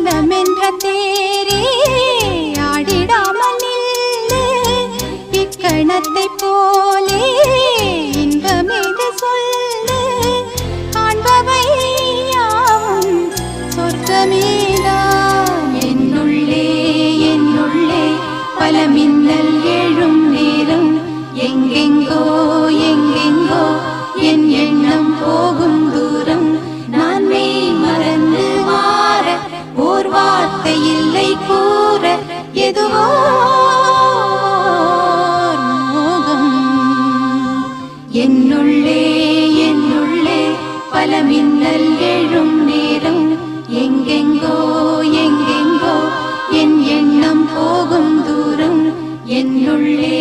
மனமென்ற தேரே ஆடிடாமல் நில்லு இக்கணத்தை போலே இன்பமேது சொல்லு காண்பவை யாவும் சொர்க்கமேதான் என்னுள்ளே என்னுள்ளே பல மின்னல் எழும் நேரம் எங்கெங்கோ எங்கெங்கோ என் எண்ணம் போகும் தூரம் நான் மெய் மறந்து மாற ஓர் வார்த்தை இல்லை கூற எதுவோ மோகம் என்னுள்ளே என்னுள்ளே பல மின்னல் எழும் நேரம் எங்கெங்கோ எங்கெங்கோ என் எண்ணம் போகும் தூரம் என்னுள்ளே